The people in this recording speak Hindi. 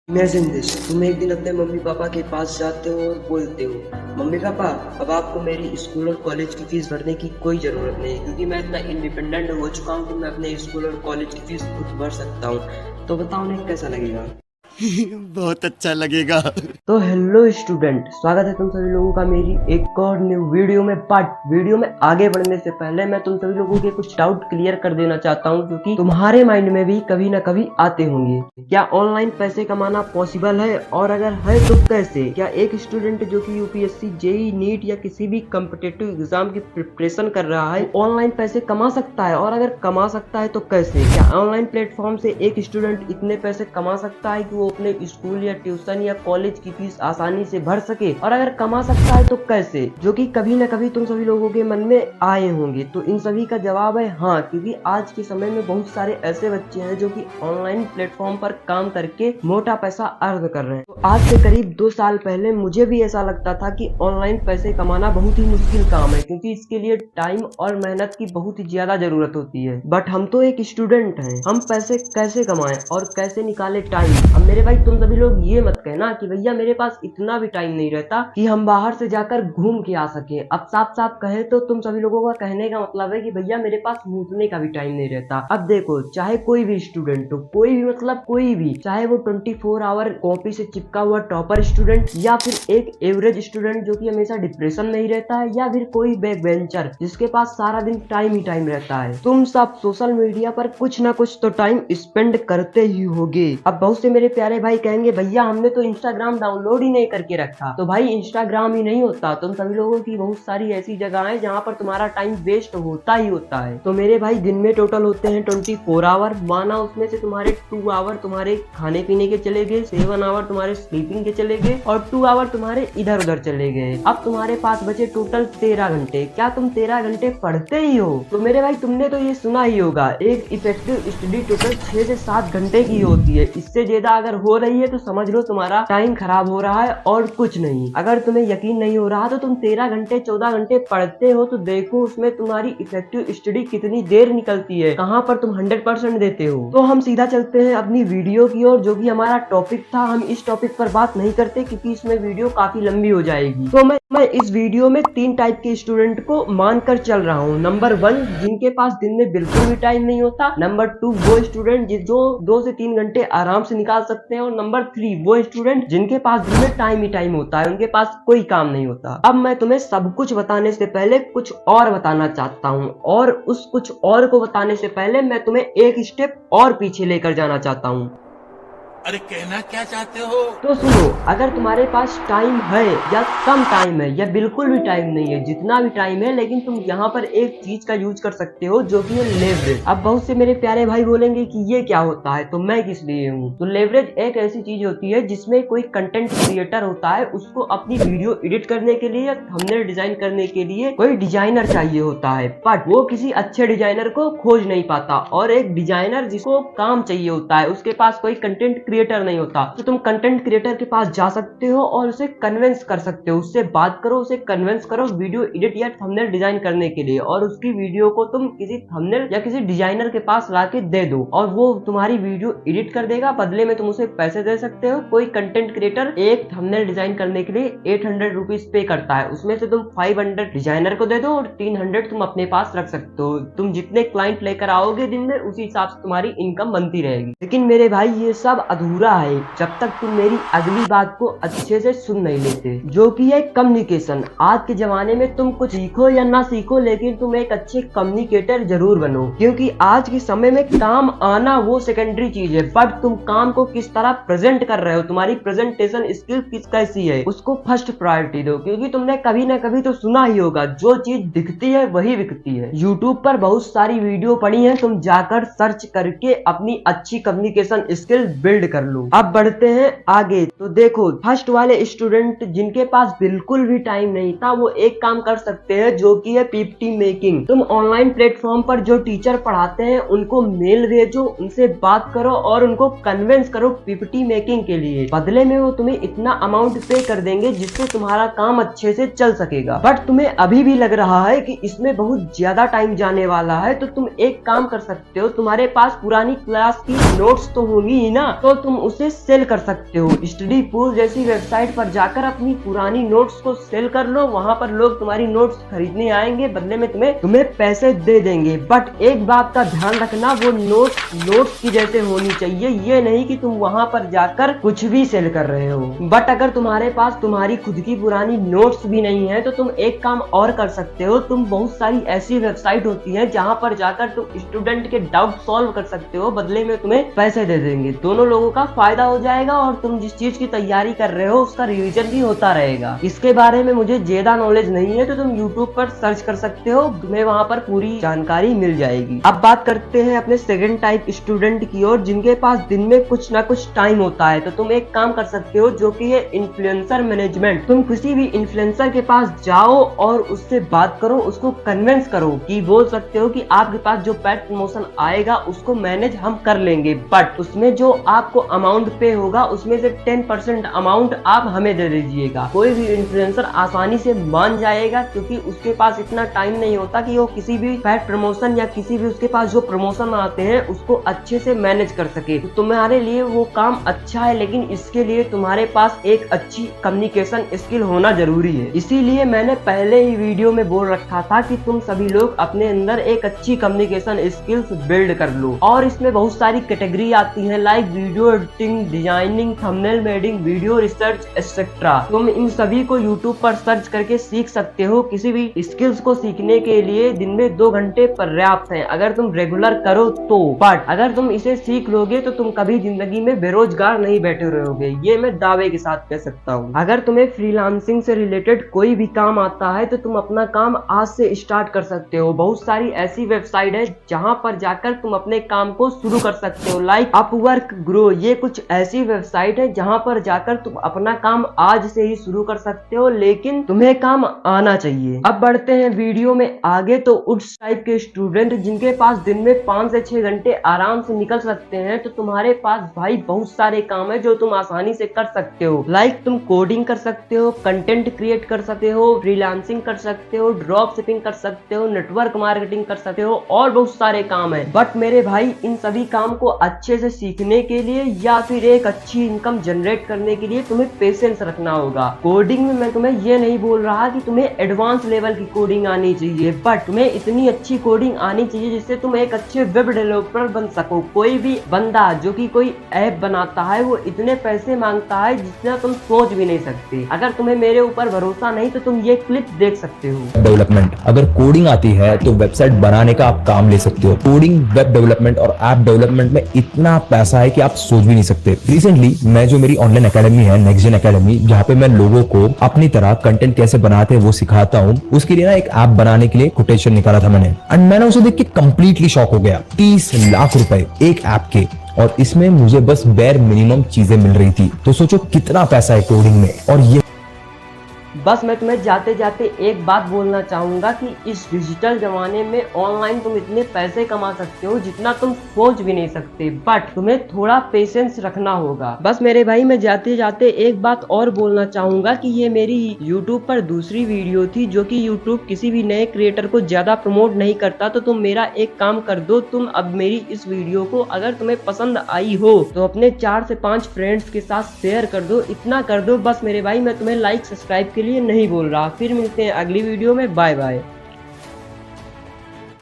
इमेजिन दिस, तुम एक दिन अपने मम्मी पापा के पास जाते हो और बोलते हो, मम्मी पापा अब आपको मेरी स्कूल और कॉलेज की फीस भरने की कोई जरूरत नहीं, क्योंकि मैं इतना इंडिपेंडेंट हो चुका हूँ कि मैं अपने स्कूल और कॉलेज की फीस खुद भर सकता हूँ। तो बताओ उन्हें कैसा लगेगा। बहुत अच्छा लगेगा। तो हेलो स्टूडेंट, स्वागत है तुम सभी लोगों का मेरी एक और न्यू वीडियो में। बट वीडियो में आगे बढ़ने से पहले मैं तुम सभी लोगों के कुछ डाउट क्लियर कर देना चाहता हूं, क्योंकि तुम्हारे माइंड में भी कभी ना कभी आते होंगे। क्या ऑनलाइन पैसे कमाना पॉसिबल है, और अगर है तो कैसे? क्या एक स्टूडेंट जो कि यूपीएससी, जेई, नीट या किसी भी कॉम्पिटिटिव एग्जाम की प्रिपरेशन कर रहा है ऑनलाइन पैसे कमा सकता है, और अगर कमा सकता है तो कैसे? क्या ऑनलाइन प्लेटफॉर्म से एक स्टूडेंट इतने पैसे कमा सकता है कि वो अपने स्कूल या ट्यूशन या कॉलेज की फीस आसानी से भर सके, और अगर कमा सकता है तो कैसे? जो कि कभी न कभी तुम सभी लोगों के मन में आए होंगे। तो इन सभी का जवाब है हाँ, क्योंकि आज के समय में बहुत सारे ऐसे बच्चे हैं जो कि ऑनलाइन प्लेटफॉर्म पर काम करके मोटा पैसा अर्न कर रहे हैं। तो आज से करीब 2 साल पहले मुझे भी ऐसा लगता था कि ऑनलाइन पैसे कमाना बहुत ही मुश्किल काम है, क्योंकि इसके लिए टाइम और मेहनत की बहुत ही ज्यादा जरूरत होती है। बट हम तो एक स्टूडेंट हैं, हम पैसे कैसे कमाएं और कैसे निकाले टाइम? अब मेरे भाई तुम सभी लोग ये मत कहना कि भैया मेरे पास इतना भी टाइम नहीं रहता कि हम बाहर से जाकर घूम के आ सके। अब साफ साफ कहे तो तुम सभी लोगों का कहने का मतलब है कि भैया मेरे पास मूतने का भी टाइम नहीं रहता। अब देखो, चाहे कोई भी स्टूडेंट हो, कोई भी मतलब कोई भी, चाहे वो 24 आवर कॉपी से चिपका हुआ टॉपर स्टूडेंट, या फिर एक एवरेज स्टूडेंट जो कि हमेशा डिप्रेशन में ही रहता है, या फिर कोई बैक बेंचर जिसके पास सारा दिन टाइम ही टाइम रहता है, तुम सब सोशल मीडिया पर कुछ ना कुछ तो टाइम स्पेंड करते ही होगे। अब बहुत से मेरे प्यारे भाई कहेंगे भैया हमने तो इंस्टाग्राम डाउनलोड ही नहीं करके रखा। तो भाई इंस्टाग्राम ही नहीं होता, तुम सभी लोगों की बहुत सारी ऐसी जगह है जहाँ पर तुम्हारा टाइम वेस्ट होता ही होता है। तो मेरे भाई दिन में टोटल होते हैं 24 आवर, माना उसमें से तुम्हारे 2 आवर तुम्हारे खाने पीने के चले गए, 7 आवर तुम्हारे स्लीपिंग के चले गए, और 2 आवर तुम्हारे इधर उधर चले गए। अब तुम्हारे पास बचे टोटल 13 घंटे। क्या तुम 13 घंटे पढ़ते ही हो? तो मेरे भाई तुमने तो ये सुना ही होगा, एक इफेक्टिव स्टडी टोटल 6 से 7 घंटे की होती है। इससे ज्यादा अगर हो रही है तो समझ लो तुम्हारा टाइम खराब हो रहा है और कुछ नहीं। अगर तुम्हें यकीन नहीं हो रहा तो तुम 13 घंटे 14 घंटे पढ़ते हो तो देखो उसमें तुम्हारी इफेक्टिव स्टडी कितनी देर निकलती है, कहाँ पर तुम 100% देते हो। तो हम सीधा चलते हैं अपनी वीडियो की ओर, जो कि हमारा टॉपिक था। हम इस टॉपिक पर बात नहीं करते क्योंकि इसमें वीडियो काफी लंबी हो जाएगी। तो मैं इस वीडियो में 3 टाइप के स्टूडेंट को मानकर चल रहा हूँ। नंबर 1, जिनके पास दिन में बिल्कुल भी टाइम नहीं होता। नंबर 2, वो स्टूडेंट जो 2 से 3 घंटे आराम से निकाल सकते हैं। और नंबर 3, वो स्टूडेंट जिनके पास दिन में टाइम ही टाइम होता है, उनके पास कोई काम नहीं होता। अब मैं तुम्हें सब कुछ बताने से पहले कुछ और बताना चाहता हूँ, और उस कुछ और को बताने से पहले मैं तुम्हें एक स्टेप और पीछे लेकर जाना चाहता हूँ। अरे कहना क्या चाहते हो? तो सुनो, अगर तुम्हारे पास टाइम है या कम टाइम है या बिल्कुल भी टाइम नहीं है, जितना भी टाइम है, लेकिन तुम यहाँ पर एक चीज का यूज कर सकते हो जो कि है लेवरेज। अब बहुत से मेरे प्यारे भाई बोलेंगे कि ये क्या होता है, तो मैं किस लिए हूँ। तो लेवरेज एक ऐसी चीज होती है जिसमें कोई कंटेंट क्रिएटर होता है, उसको अपनी वीडियो एडिट करने के लिए या थंबनेल डिजाइन करने के लिए कोई डिजाइनर चाहिए होता है, बट वो किसी अच्छे डिजाइनर को खोज नहीं पाता। और एक डिजाइनर जिसको काम चाहिए होता है, उसके पास कोई कंटेंट क्रिएटर नहीं होता। तो तुम कंटेंट क्रिएटर के पास जा सकते हो और उसे कन्विंस कर सकते हो, उससे बात करो, उसे कन्विंस करो वीडियो एडिट या थंबनेल डिजाइन करने के लिए, और उसकी वीडियो को तुम किसी थंबनेल या किसी डिजाइनर के पास लाके दे दो और वो तुम्हारी वीडियो एडिट कर देगा। बदले में तुम उसे पैसे दे सकते हो। कोई कंटेंट क्रिएटर एक थंबनेल डिजाइन करने के लिए 800 रुपीज पे करता है, उसमें से तुम 500 डिजाइनर को दे दो और 300 तुम अपने पास रख सकते हो। तुम जितने क्लाइंट लेकर आओगे दिन में, उसी हिसाब से तुम्हारी इनकम बनती रहेगी। लेकिन मेरे भाई ये सब अधूरा है जब तक तुम मेरी अगली बात को अच्छे से सुन नहीं लेते, जो कि है कम्युनिकेशन। आज के जमाने में तुम कुछ सीखो या ना सीखो, लेकिन तुम एक अच्छे कम्युनिकेटर जरूर बनो, क्योंकि आज के समय में काम आना वो सेकेंडरी चीज है, बट तुम काम को किस तरह प्रेजेंट कर रहे हो, तुम्हारी प्रेजेंटेशन स्किल कैसी है, उसको फर्स्ट प्रायोरिटी दो। क्योंकि तुमने कभी ना कभी तो सुना ही होगा, जो चीज दिखती है वही बिकती है। यूट्यूब पर बहुत सारी वीडियो पड़ी है, तुम जाकर सर्च करके अपनी अच्छी कम्युनिकेशन स्किल बिल्ड कर लो। अब बढ़ते हैं आगे। तो देखो, फर्स्ट वाले स्टूडेंट जिनके पास बिल्कुल भी टाइम नहीं था, वो एक काम कर सकते हैं जो कि है पीपीटी मेकिंग। तुम ऑनलाइन प्लेटफॉर्म पर जो टीचर पढ़ाते हैं उनको मेल भेजो, उनसे बात करो और उनको कन्विंस करो पीपीटी मेकिंग के लिए। बदले में वो तुम्हें इतना अमाउंट पे कर देंगे जिससे तुम्हारा काम अच्छे से चल सकेगा। बट तुम्हें अभी भी लग रहा है कि इसमें बहुत ज्यादा टाइम जाने वाला है, तो तुम एक काम कर सकते हो, तुम्हारे पास पुरानी क्लास की नोट्स तो होंगी ही ना, तो तुम उसे सेल कर सकते हो। स्टडी पूल जैसी वेबसाइट पर जाकर अपनी पुरानी नोट्स को सेल कर लो, वहां पर लोग तुम्हारी नोट्स खरीदने आएंगे, बदले में तुम्हें पैसे दे देंगे। बट एक बात का ध्यान रखना, वो नोट्स की जैसे होनी चाहिए, ये नहीं कि तुम वहां पर जाकर कुछ भी सेल कर रहे हो। बट अगर तुम्हारे पास तुम्हारी खुद की पुरानी नोट्स भी नहीं है तो तुम एक काम और कर सकते हो। तुम बहुत सारी ऐसी वेबसाइट होती है जहां पर जाकर तुम स्टूडेंट के डाउट सॉल्व कर सकते हो, बदले में तुम्हें पैसे दे देंगे। दोनों लोगों का फायदा हो जाएगा और तुम जिस चीज की तैयारी कर रहे हो उसका रिवीजन भी होता रहेगा। इसके बारे में मुझे ज्यादा नॉलेज नहीं है तो तुम यूट्यूब पर सर्च कर सकते हो, तुम्हें वहां पर पूरी जानकारी मिल जाएगी। अब बात करते हैं अपने सेकंड टाइप स्टूडेंट की ओर, जिनके पास दिन में कुछ ना कुछ टाइम होता है। तो तुम एक काम कर सकते हो जो कि है इन्फ्लुएंसर मैनेजमेंट। तुम किसी भी इन्फ्लुएंसर के पास जाओ और उससे बात करो, उसको कन्विंस करो कि बोल सकते हो कि आपके पास जो पेड प्रमोशन आएगा उसको मैनेज हम कर लेंगे, बट उसमें जो आपको अमाउंट पे होगा उसमें से 10% अमाउंट आप हमें दे दीजिएगा। कोई भी इन्फ्लुएंसर आसानी से मान जाएगा क्योंकि उसके पास इतना टाइम नहीं होता कि वो किसी भी पेड प्रमोशन या किसी भी उसके पास जो प्रमोशन आते हैं उसको अच्छे से मैनेज कर सके। तो तुम्हारे लिए वो काम अच्छा है, लेकिन इसके लिए तुम्हारे पास एक अच्छी कम्युनिकेशन स्किल होना जरूरी है। इसीलिए मैंने पहले ही वीडियो में बोल रखा था कि तुम सभी लोग अपने अंदर एक अच्छी कम्युनिकेशन स्किल्स बिल्ड कर लो। और इसमें बहुत सारी कैटेगरी आती है, like video editing, designing, thumbnail making, video research etcetera. तुम इन सभी को यूट्यूब पर सर्च करके सीख सकते हो। किसी भी स्किल्स को सीखने के लिए दिन में 2 घंटे पर्याप्त है अगर तुम रेगुलर करो तो। बट अगर तुम इसे सीख लोगे तो तुम कभी जिंदगी में बेरोजगार नहीं बैठे रहोगे, ये मैं दावे के साथ कह सकता हूँ। अगर तुम्हें फ्रीलांसिंग से रिलेटेड कोई भी काम आता है तो तुम अपना काम आज से स्टार्ट कर सकते हो। बहुत सारी ऐसी वेबसाइट है जहां पर जाकर तुम अपने काम को शुरू कर सकते हो, लाइक अपवर्क, ग्रो। ये कुछ ऐसी वेबसाइट है जहां पर जाकर तुम अपना काम आज से ही शुरू कर सकते हो, लेकिन तुम्हें काम आना चाहिए। अब बढ़ते हैं वीडियो में आगे। तो उस टाइप के स्टूडेंट जिनके पास दिन में 5 से 6 घंटे आराम से निकल सकते हैं, तो तुम्हारे पास भाई बहुत सारे काम है जो तुम आसानी से कर सकते हो। लाइक तुम कोडिंग कर सकते हो, कंटेंट क्रिएट कर सकते हो, फ्रीलांसिंग कर सकते हो, ड्रॉप शिपिंग कर सकते हो, नेटवर्क मार्केटिंग कर सकते हो और बहुत सारे काम है। बट मेरे भाई इन सभी काम को अच्छे से सीखने के लिए या फिर एक अच्छी इनकम जनरेट करने के लिए तुम्हें पेशेंस रखना होगा। कोडिंग में मैं तुम्हें ये नहीं बोल रहा कि तुम्हें एडवांस लेवल की कोडिंग आनी चाहिए, बट तुम्हें इतनी अच्छी कोडिंग आनी चाहिए जिससे तुम एक अच्छे वेब डेवलपर बन सको। कोई भी बंदा जो कि कोई ऐप बनाता है वो इतने पैसे मांगता है जितना तुम सोच भी नहीं सकते। अगर तुम्हें मेरे ऊपर भरोसा नहीं तो तुम ये क्लिप देख सकते हो। डेवलपमेंट, अगर कोडिंग आती है तो वेबसाइट बनाने का आप काम ले सकते हो। कोडिंग, वेब डेवलपमेंट और ऐप डेवलपमेंट में इतना पैसा है कि आप सोच भी नहीं सकते। रिसेंटली मैं जो मेरी ऑनलाइन एकेडमी है, नेक्स्ट जेन एकेडमी, जहाँ पे मैं लोगों को अपनी तरह कंटेंट कैसे बनाते हैं वो सिखाता हूँ, उसके लिए ना एक ऐप बनाने के लिए कोटेशन निकाला था मैंने, एंड मैंने उसे देख के कंप्लीटली शॉक हो गया। 30 लाख रुपए एक ऐप के, और इसमें मुझे बस बेयर मिनिमम चीजें मिल रही थी। तो सोचो कितना पैसा है कोडिंग में। और ये बस मैं तुम्हें जाते जाते एक बात बोलना चाहूंगा कि इस डिजिटल जमाने में ऑनलाइन तुम इतने पैसे कमा सकते हो जितना तुम सोच भी नहीं सकते, बट तुम्हें थोड़ा पेशेंस रखना होगा। बस मेरे भाई मैं जाते जाते एक बात और बोलना चाहूंगा कि ये मेरी यूट्यूब पर दूसरी वीडियो थी जो कि यूट्यूब किसी भी नए क्रिएटर को ज्यादा प्रमोट नहीं करता। तो तुम मेरा एक काम कर दो, तुम अब मेरी इस वीडियो को अगर तुम्हें पसंद आई हो तो अपने 4 से 5 फ्रेंड्स के साथ शेयर कर दो। इतना कर दो बस मेरे भाई, मैं तुम्हें लाइक सब्सक्राइब के लिए नहीं बोल रहा। फिर मिलते हैं अगली वीडियो में, बाय बाय।